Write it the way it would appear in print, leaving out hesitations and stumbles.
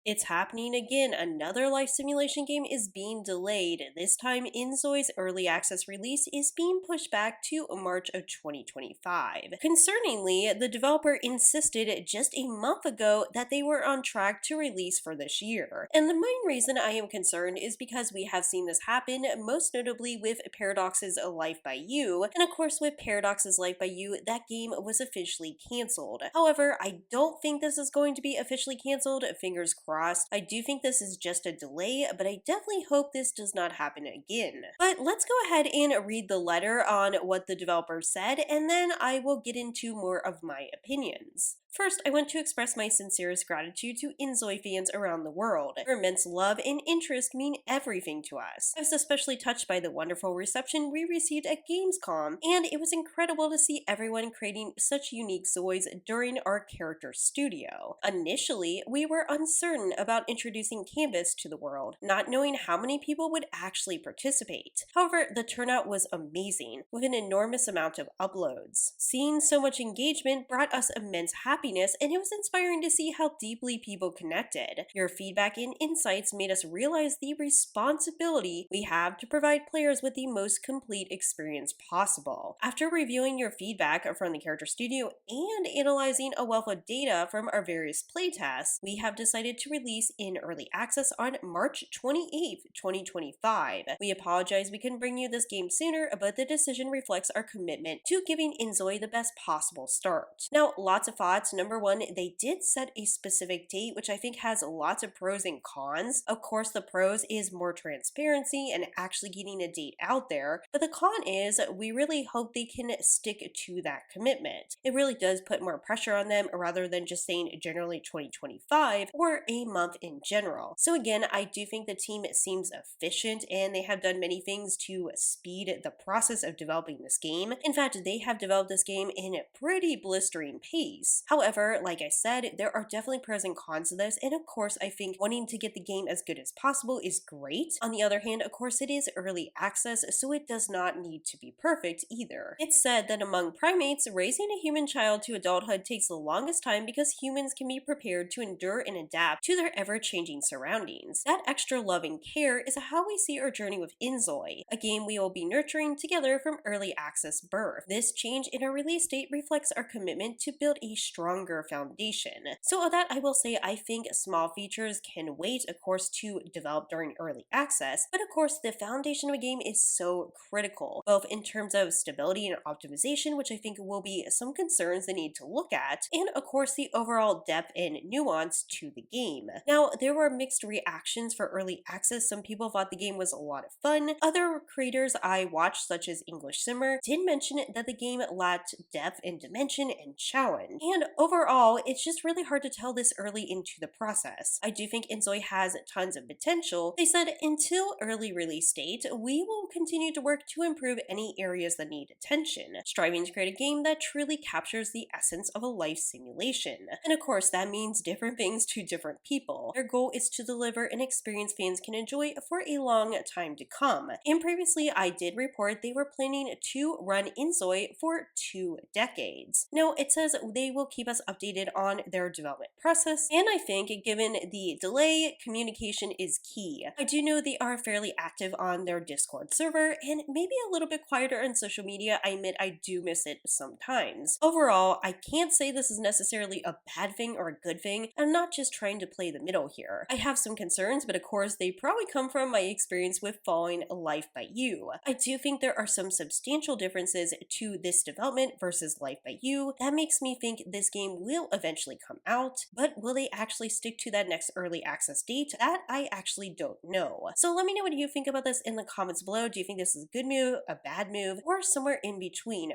It's happening again. Another life simulation game is being delayed. This time, inZOI's early access release is being pushed back to March of 2025. Concerningly, the developer insisted just a month ago that they were on track to release for this year. And the main reason I am concerned is because we have seen this happen, most notably with Paradox's Life by You. And of course, with Paradox's Life by You, that game was officially cancelled. However, I don't think this is going to be officially cancelled. Fingers crossed. I do think this is just a delay, but I definitely hope this does not happen again. But let's go ahead and read the letter on what the developer said, and then I will get into more of my opinions. First, I want to express my sincerest gratitude to inZOI fans around the world. Your immense love and interest mean everything to us. I was especially touched by the wonderful reception we received at Gamescom, and it was incredible to see everyone creating such unique ZOIs during our character studio. Initially, we were uncertain about introducing Canvas to the world, not knowing how many people would actually participate. However, the turnout was amazing, with an enormous amount of uploads. Seeing so much engagement brought us immense happiness, and it was inspiring to see how deeply people connected. Your feedback and insights made us realize the responsibility we have to provide players with the most complete experience possible. After reviewing your feedback from the character studio and analyzing a wealth of data from our various playtests, we have decided to release in early access on March 28th, 2025. We apologize we couldn't bring you this game sooner, but the decision reflects our commitment to giving inZOI the best possible start. Now, lots of thoughts. Number one, they did set a specific date, which I think has lots of pros and cons. Of course, the pros is more transparency and actually getting a date out there, but the con is we really hope they can stick to that commitment. It really does put more pressure on them rather than just saying generally 2025 or a month in general. So again, I do think the team seems efficient and they have done many things to speed the process of developing this game. In fact, they have developed this game in a pretty blistering pace. However, like I said, there are definitely pros and cons to this, and of course, I think wanting to get the game as good as possible is great. On the other hand, of course, it is early access, so it does not need to be perfect either. It's said that among primates, raising a human child to adulthood takes the longest time because humans can be prepared to endure and adapt to their ever-changing surroundings. That extra love and care is how we see our journey with inZOI, a game we will be nurturing together from early access birth. This change in our release date reflects our commitment to build a stronger foundation. So of that, I will say I think small features can wait, of course, to develop during early access, but of course the foundation of a game is so critical, both in terms of stability and optimization, which I think will be some concerns they need to look at, and of course the overall depth and nuance to the game. Now, there were mixed reactions for early access. Some people thought the game was a lot of fun. Other creators I watched, such as English Simmer, did mention that the game lacked depth and dimension and challenge. And overall, it's just really hard to tell this early into the process. I do think inZOI has tons of potential. They said until early release date, we will continue to work to improve any areas that need attention, striving to create a game that truly captures the essence of a life simulation. And of course, that means different things to different people. Their goal is to deliver an experience fans can enjoy for a long time to come. And previously, I did report they were planning to run inZOI for 2 decades. Now, it says they will keep us updated on their development process, and I think given the delay, communication is key. I do know they are fairly active on their Discord server, and maybe a little bit quieter on social media. I admit I do miss it sometimes. Overall, I can't say this is necessarily a bad thing or a good thing. I'm not just trying to play the middle here. I have some concerns, but of course they probably come from my experience with following Life by You. I do think there are some substantial differences to this development versus Life by You. That makes me think this game will eventually come out, but will they actually stick to that next early access date? That I actually don't know. So let me know what you think about this in the comments below. Do you think this is a good move, a bad move, or somewhere in between?